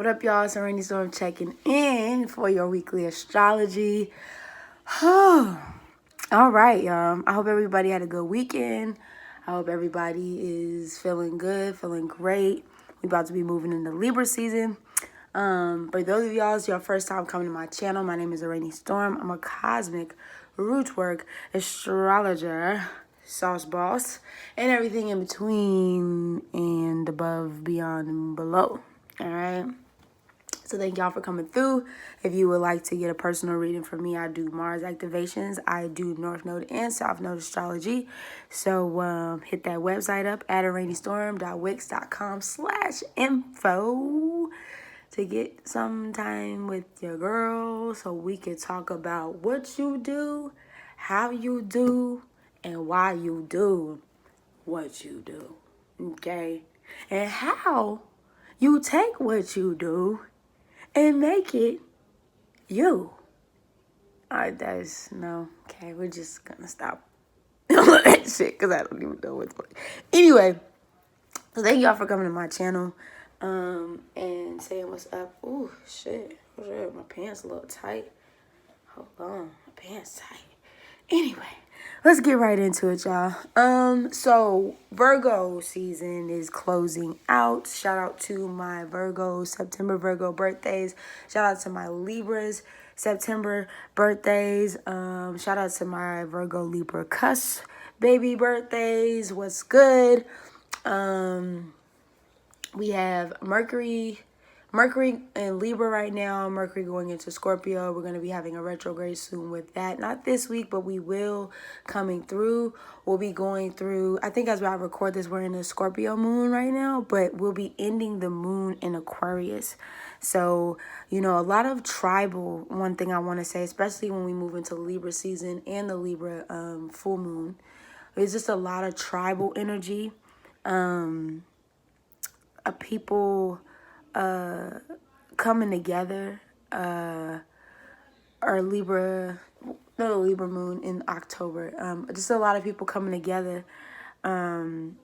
What up, y'all? It's Araneae, so I'm checking in for your weekly astrology. All right, y'all. I hope everybody had a good weekend. I hope everybody is feeling good, feeling great. We about to be moving into Libra season. For those of y'all, it's your first time coming to my channel. My name is Araneae Storm. I'm a cosmic rootwork astrologer, sauce boss, and everything in between and above, beyond, and below. All right. So thank y'all for coming through. If you would like to get a personal reading from me, I do Mars activations. I do North Node and South Node astrology. So hit that website up at araneastorm.wix.com/info to get some time with your girl so we can talk about what you do, how you do, and why you do what you do. Okay? And how you take what you do and make it you. Okay, we're just gonna stop that shit because I don't even know what's going on. Anyway, so thank y'all for coming to my channel and saying what's up. Ooh, shit. My pants a little tight. Hold on, my pants tight. Anyway, let's get right into it, y'all. So Virgo season is closing out. Shout out to my September Virgo birthdays. Shout out to my Libras, September birthdays. Shout out to my Virgo Libra cusp baby birthdays. What's good? We have Mercury in Libra right now. Mercury going into Scorpio. We're going to be having a retrograde soon with that. Not this week, but we will coming through. We'll be going through, I think as I record this, we're in a Scorpio moon right now, but we'll be ending the moon in Aquarius. So, a lot of tribal, one thing I want to say, especially when we move into Libra season and the Libra full moon, there's just a lot of tribal energy. People coming together, or Libra moon in October. Just a lot of people coming together. I'm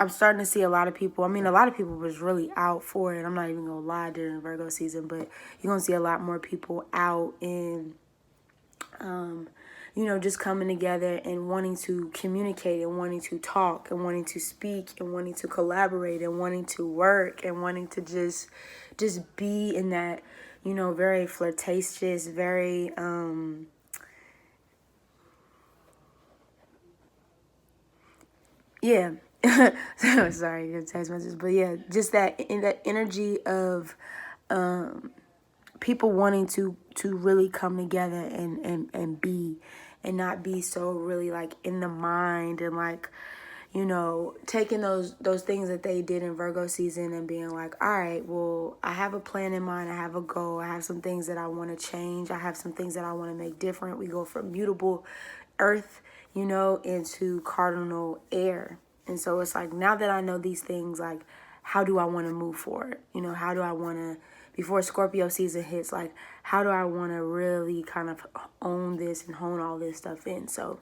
starting to see a lot of people. A lot of people was really out for it. I'm not even gonna lie during Virgo season, but you're gonna see a lot more people out in just coming together and wanting to communicate and wanting to talk and wanting to speak and wanting to collaborate and wanting to work and wanting to just be in that, very flirtatious, very, yeah. Sorry, your text messages, but yeah, just that energy of, people wanting to really come together and be, and not be so really like in the mind and like, taking those things that they did in Virgo season and being like, all right, well, I have a plan in mind. I have a goal. I have some things that I want to change. I have some things that I want to make different. We go from mutable earth, into cardinal air. And so it's like, now that I know these things, like, how do I want to move forward? How do I want to, before Scorpio season hits, like, how do I want to really kind of own this and hone all this stuff in? So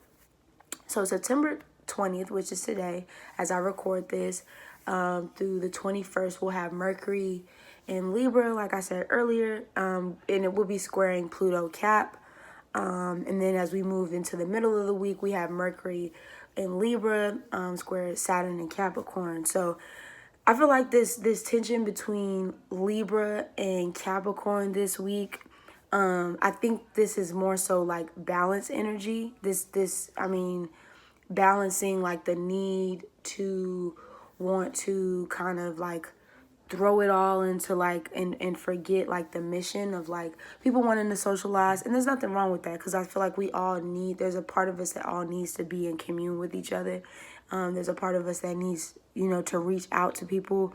September 20th, which is today, as I record this, through the 21st, we'll have Mercury in Libra, like I said earlier, and it will be squaring Pluto Cap. And then as we move into the middle of the week, we have Mercury in Libra, square Saturn in Capricorn. So I feel like this tension between Libra and Capricorn this week, I think this is more so like balance energy. Balancing like the need to want to kind of like throw it all into like and forget like the mission of like people wanting to socialize. And there's nothing wrong with that, because I feel like there's a part of us that all needs to be in commune with each other. There's a part of us that needs, to reach out to people.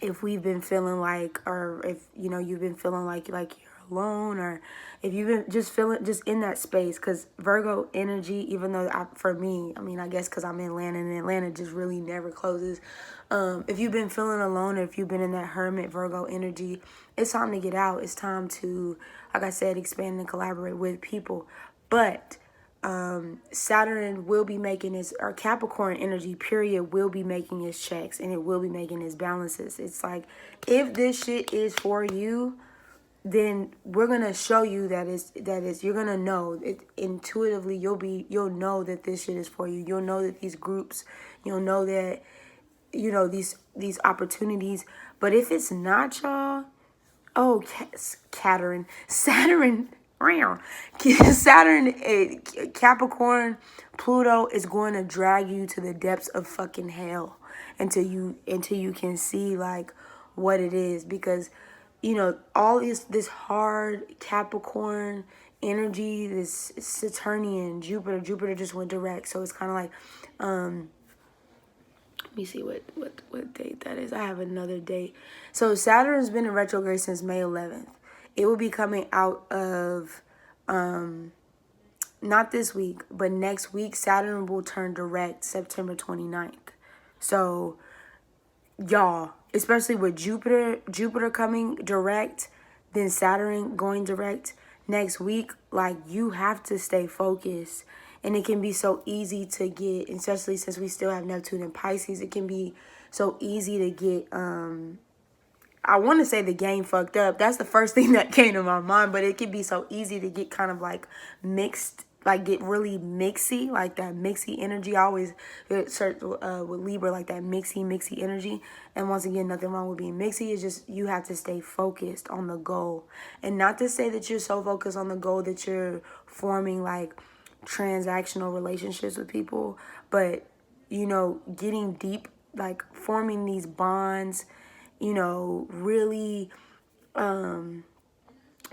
If we've been feeling like, or if, you've been feeling like you're alone, or if you've been just feeling just in that space, because Virgo energy, even though for me, I guess because I'm in Atlanta and Atlanta just really never closes. If you've been feeling alone, or if you've been in that hermit Virgo energy, it's time to get out. It's time to, like I said, expand and collaborate with people. But Saturn will be making his, or Capricorn energy period will be making his checks, and it will be making his balances. It's like, if this shit is for you, then we're gonna show you that is you're gonna know it intuitively. You'll know that this shit is for you. You'll know that these groups, you'll know that, you know, these opportunities. But if it's not, y'all, oh, Saturn, Capricorn, Pluto is going to drag you to the depths of fucking hell until you can see like what it is, because you know all this hard Capricorn energy, this Saturnian Jupiter just went direct, so it's kind of like let me see what date that is. I have another date. So Saturn's been in retrograde since May 11th. It will be coming out of, not this week, but next week. Saturn will turn direct September 29th. So, y'all, especially with Jupiter coming direct, then Saturn going direct next week, like, you have to stay focused. And it can be so easy to get, especially since we still have Neptune and Pisces, it can be so easy to get, I want to say the game fucked up. That's the first thing that came to my mind. But it can be so easy to get kind of like mixed, like get really mixy, like that mixy energy. I always search with Libra, like that mixy energy. And once again, nothing wrong with being mixy. It's just you have to stay focused on the goal. And not to say that you're so focused on the goal that you're forming like transactional relationships with people, but you know, getting deep, like forming these bonds, you know, really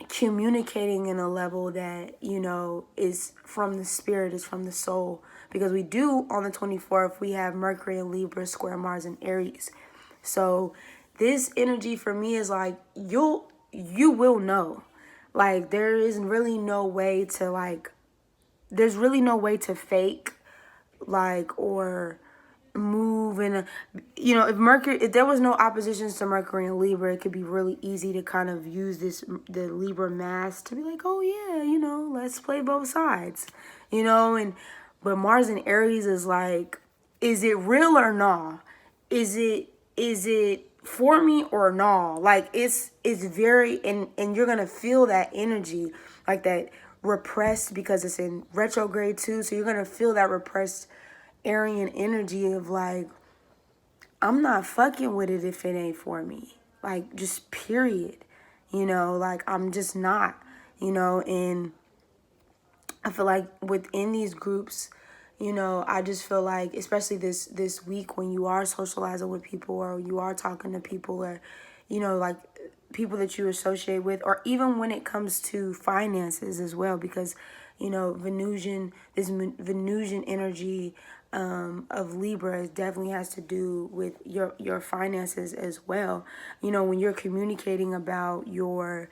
communicating in a level that, you know, is from the spirit, is from the soul. Because we do, on the 24th, we have Mercury and Libra square Mars and Aries. So this energy for me is like, you will know. Like, there is really no way to like, there's really no way to fake, like, or move in a, you know, if there was no oppositions to Mercury and Libra, it could be really easy to kind of use the Libra mask to be like, oh yeah, you know, let's play both sides, you know. But Mars and Aries is like, is it real or nah? Is it for me or nah? Like, it's very, and you're gonna feel that energy, like that repressed, because it's in retrograde too, so you're gonna feel that repressed Aryan energy of like, I'm not fucking with it if it ain't for me, like, just period, you know, like, I'm just not, you know. And I feel like within these groups, you know, I just feel like, especially this week, when you are socializing with people, or you are talking to people, or, you know, like people that you associate with, or even when it comes to finances as well, because, you know, Venusian energy of Libra definitely has to do with your finances as well. You know, when you're communicating about your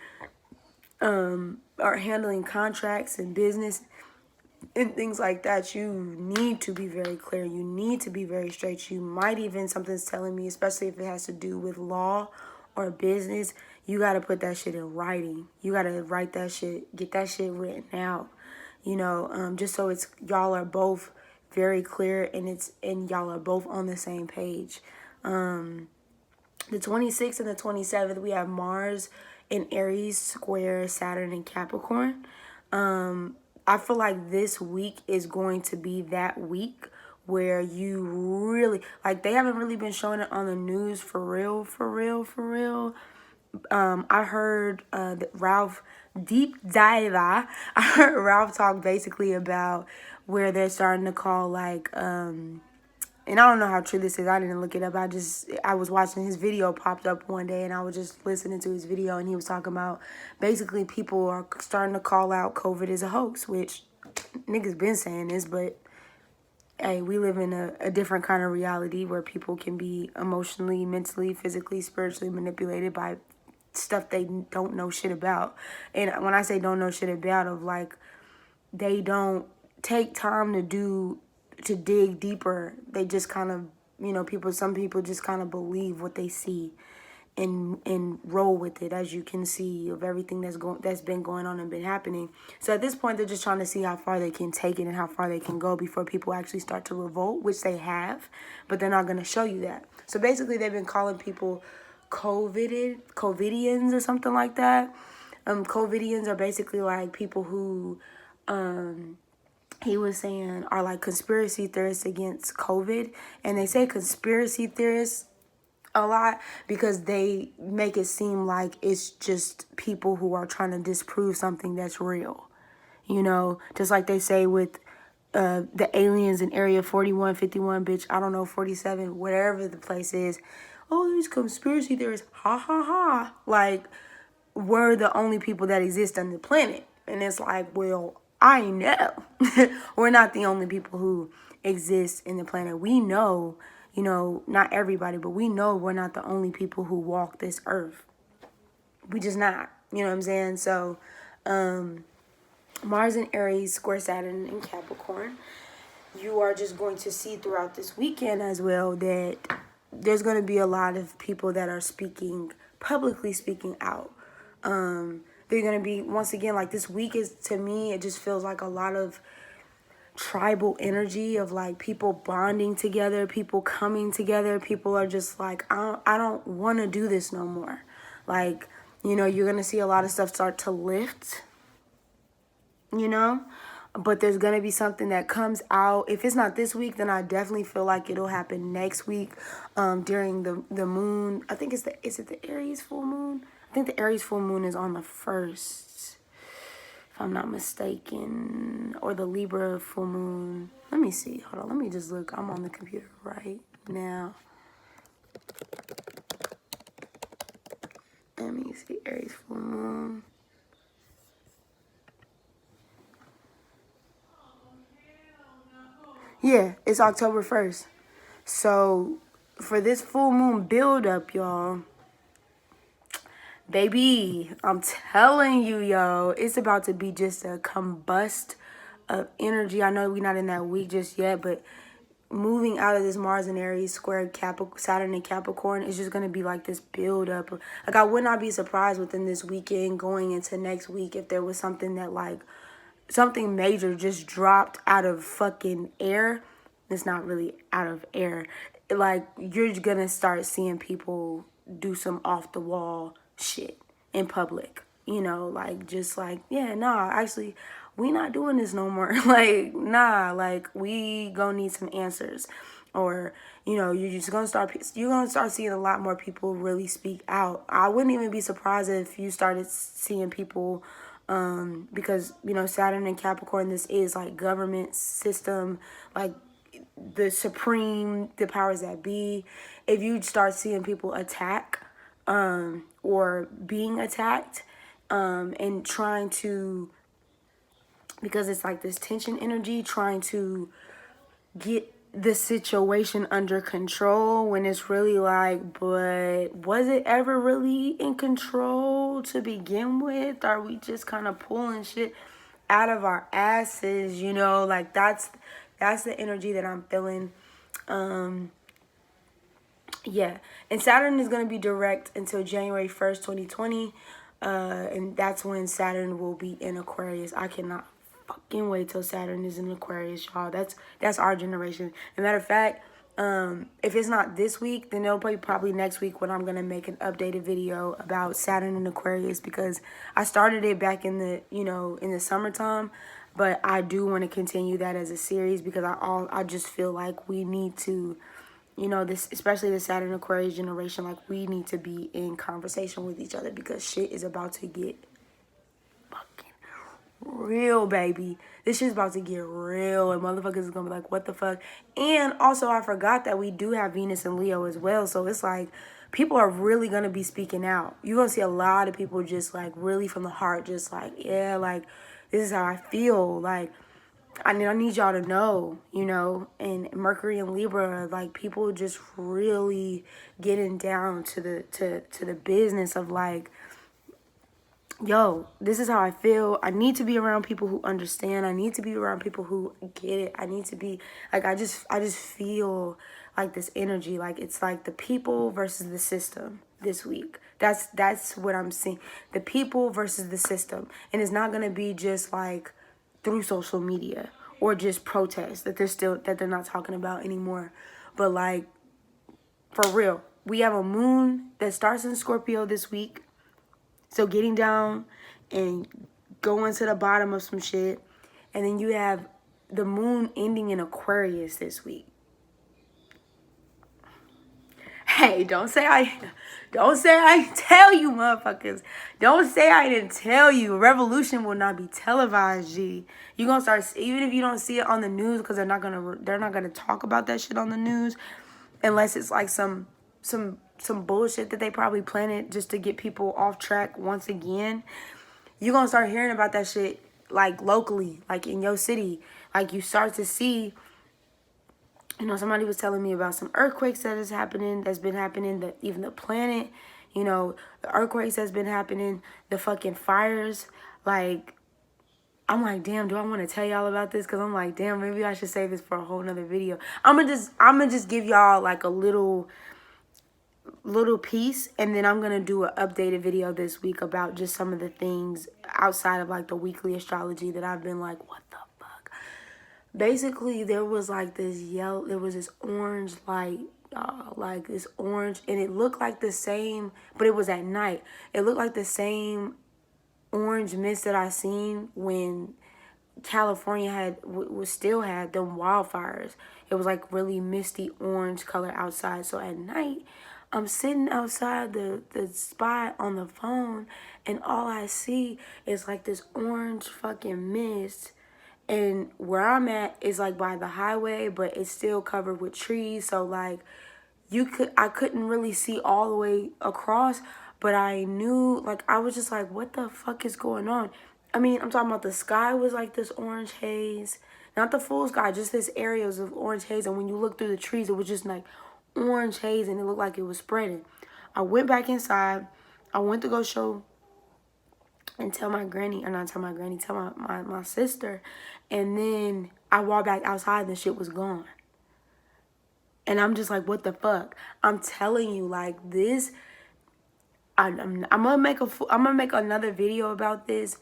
or handling contracts and business and things like that, you need to be very clear. You need to be very straight. You might even, something's telling me, especially if it has to do with law or business, you got to put that shit in writing. You got to write that shit, get that shit written out, you know, just so it's, y'all are both very clear, and y'all are both on the same page. The 26th and the 27th, we have Mars in Aries square Saturn in Capricorn. I feel like this week is going to be that week where you really, like, they haven't really been showing it on the news for real. I heard Ralph deep dive. I heard Ralph talk basically about where they're starting to call like and I don't know how true this is. I didn't look it up. I was watching his video popped up one day, and I was just listening to his video, and he was talking about basically people are starting to call out COVID as a hoax, which niggas been saying this, but hey, we live in a different kind of reality where people can be emotionally, mentally, physically, spiritually manipulated by stuff they don't know shit about. And when I say don't know shit about, of like, they don't take time to dig deeper. They just kind of, you know, some people just kind of believe what they see. and roll with it, as you can see, of everything that's been going on and been happening. So at this point, they're just trying to see how far they can take it and how far they can go before people actually start to revolt, which they have, but they're not going to show you that. So basically, they've been calling people COVIDians or something like that. COVIDians are basically like people who he was saying are like conspiracy theorists against COVID. And they say conspiracy theorists a lot because they make it seem like it's just people who are trying to disprove something that's real. You know, just like they say with the aliens in Area 41, 51, bitch, I don't know, 47, whatever the place is. Oh, these conspiracy theorists, ha ha ha. Like, we're the only people that exist on the planet. And it's like, well, I know. We're not the only people who exist in the planet. We know, you know, not everybody, but we know we're not the only people who walk this earth. We just not. You know what I'm saying? So, Mars in Aries square Saturn in Capricorn. You are just going to see throughout this weekend as well that there's going to be a lot of people that are publicly speaking out. They're going to be, once again, like this week is, to me, it just feels like a lot of tribal energy of like people bonding together, people coming together. People are just like, I don't want to do this no more. Like, you know, you're going to see a lot of stuff start to lift, you know, but there's going to be something that comes out. If it's not this week, then I definitely feel like it'll happen next week, during the moon. I think is it the Aries full moon? I think the Aries full moon is on the 1st, if I'm not mistaken, or the Libra full moon. Let me see. Hold on. Let me just look. I'm on the computer right now. Let me see. Aries full moon. Yeah, it's October 1st. So for this full moon build up, y'all, baby, I'm telling you, yo, it's about to be just a combust of energy. I know we're not in that week just yet, but moving out of this Mars and Aries square Saturn and Capricorn is just going to be like this build up. Like, I would not be surprised within this weekend going into next week if there was something that like something major just dropped out of fucking air. It's not really out of air. Like, you're going to start seeing people do some off the wall shit in public. You know, like, just like, yeah, nah, actually, we not doing this no more. Like, nah, like, we gonna need some answers. Or, you know, you're gonna start seeing a lot more people really speak out. I wouldn't even be surprised if you started seeing people, because, you know, Saturn and Capricorn, this is like government system, like the powers that be. If you start seeing people attack, or being attacked, and trying to, because it's like this tension energy, trying to get the situation under control, when it's really like, but was it ever really in control to begin with? Are we just kind of pulling shit out of our asses, you know? Like, that's the energy that I'm feeling. Yeah, and Saturn is going to be direct until January 1st, 2020, and that's when Saturn will be in Aquarius. I cannot fucking wait till Saturn is in Aquarius, y'all. That's our generation. As a matter of fact, if it's not this week, then it'll be probably next week when I'm going to make an updated video about Saturn and Aquarius, because I started it back in the, you know, in the summertime, but I do want to continue that as a series, because I just feel like we need to, you know, this, especially the Saturn Aquarius generation, like, we need to be in conversation with each other, because shit is about to get fucking real, baby. This shit's about to get real, and motherfuckers is gonna be like, what the fuck? And also, I forgot that we do have Venus and Leo as well, so it's like, people are really gonna be speaking out. You're gonna see a lot of people just like really from the heart, just like, yeah, like, this is how I feel, like, I need y'all to know, you know. And Mercury and Libra, like, people just really getting down to the business of like, yo, this is how I feel. I need to be around people who understand. I need to be around people who get it. I need to be like, I just feel like this energy, like, it's like the people versus the system. this week. That's what I'm seeing. The people versus the system. And it's not going to be just like through social media or just protests that they're not talking about anymore. But like, for real, we have a moon that starts in Scorpio this week. So getting down and going to the bottom of some shit. And then you have the moon ending in Aquarius this week. Hey, don't say I tell you, motherfuckers. Don't say I didn't tell you. Revolution will not be televised, G. You gonna start, even if you don't see it on the news, because they're not gonna talk about that shit on the news, unless it's like some bullshit that they probably planted just to get people off track once again. You're gonna start hearing about that shit like locally, like in your city. Like you start to see. You know, somebody was telling me about some earthquakes that's been happening, even the planet, you know, the earthquakes that's been happening, the fucking fires. Like, I'm like, damn, do I want to tell y'all about this? Because I'm like, damn, maybe I should save this for a whole nother video. I'm gonna just give y'all like a little piece, and then I'm gonna do an updated video this week about just some of the things outside of like the weekly astrology that I've been like, what the fuck? Basically, there was like this orange light, like this orange, and it looked like the same, but it was at night. It looked like the same orange mist that I seen when California still had them wildfires. It was like really misty orange color outside. So at night, I'm sitting outside the spot on the phone, and all I see is like this orange fucking mist. And where I'm at is like by the highway, but it's still covered with trees. So like I couldn't really see all the way across, but I knew, like, I was just like, what the fuck is going on? I mean, I'm talking about the sky was like this orange haze. Not the full sky, just this areas of orange haze. And when you look through the trees, it was just like orange haze, and it looked like it was spreading. I went back inside. I went to go show and tell my granny, or not tell my granny, tell my sister. And then I walked back outside and the shit was gone. And I'm just like, what the fuck? I'm telling you, like, this, I'm gonna make another video about this.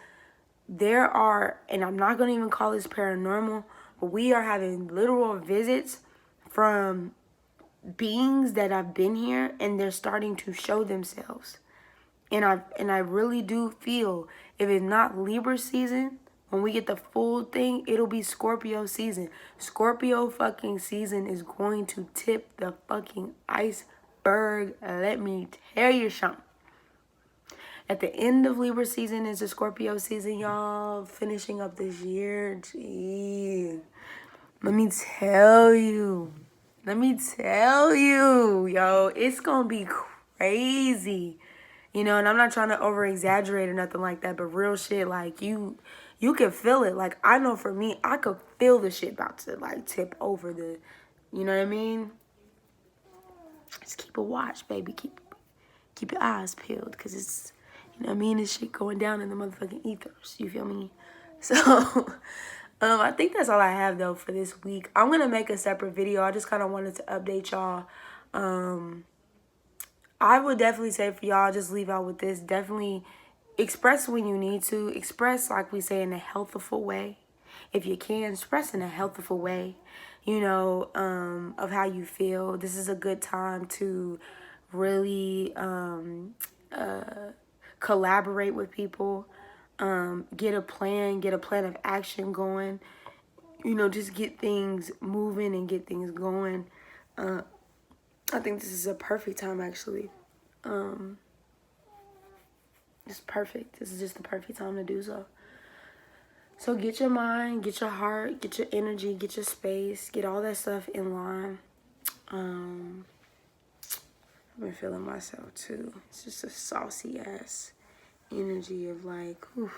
There are, and I'm not gonna even call this paranormal, but we are having literal visits from beings that have been here, and they're starting to show themselves. And I really do feel, if it's not Libra season, when we get the full thing, it'll be Scorpio season. Scorpio fucking season is going to tip the fucking iceberg. Let me tell you something. At the end of Libra season is the Scorpio season, y'all. Finishing up this year. Gee. Let me tell you. Yo. It's going to be crazy. You know, and I'm not trying to over-exaggerate or nothing like that, but real shit, like, you can feel it. Like, I know for me, I could feel the shit about to, like, tip over the, you know what I mean? Just keep a watch, baby. Keep your eyes peeled, because it's, you know what I mean? This shit going down in the motherfucking ethers. You feel me? So, I think that's all I have, though, for this week. I'm going to make a separate video. I just kind of wanted to update y'all. I would definitely say for y'all, just leave out with this. Definitely express when you need to. Express, like we say, in a healthful way. If you can, express in a healthful way, you know, of how you feel. This is a good time to really collaborate with people. Get a plan of action going. You know, just get things moving and get things going. I think this is a perfect time, actually. It's perfect. This is just the perfect time to do so. So get your mind, get your heart, get your energy, get your space, get all that stuff in line. I've been feeling myself, too. It's just a saucy-ass energy of, like, whew.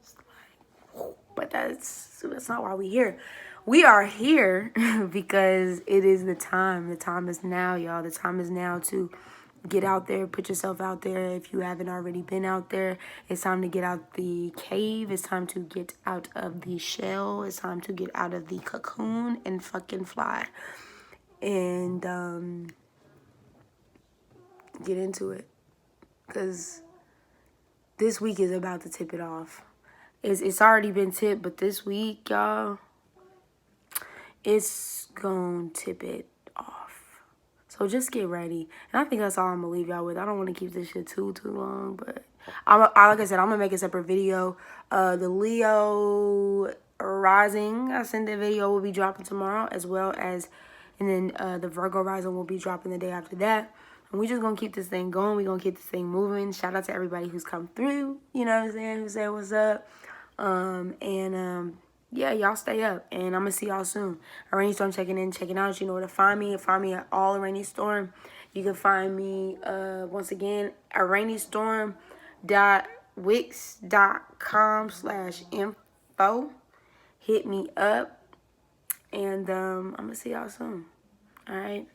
It's like, whew. But that's not why we're here. We are here because it is the time. The time is now, y'all. The time is now to get out there, put yourself out there. If you haven't already been out there, it's time to get out the cave. It's time to get out of the shell. It's time to get out of the cocoon and fucking fly. And get into it. Because this week is about to tip it off. It's already been tipped, but this week, y'all, it's gonna tip it off. So just get ready. And I think that's all I'm gonna leave y'all with. I don't want to keep this shit too long, but like I said, I'm gonna make a separate video. The Leo rising ascendant video will be dropping tomorrow, as well as, and then the Virgo rising will be dropping the day after that. And we just gonna keep this thing going. We gonna keep this thing moving. Shout out to everybody who's come through. You know what I'm saying? Who said what's up? Yeah, y'all stay up, and I'm gonna see y'all soon. Araneae Storm checking in, checking out. You know where to find me. Find me at all Araneae Storm. You can find me once again araneaestorm.wix.com/info. Hit me up, and I'm gonna see y'all soon. All right.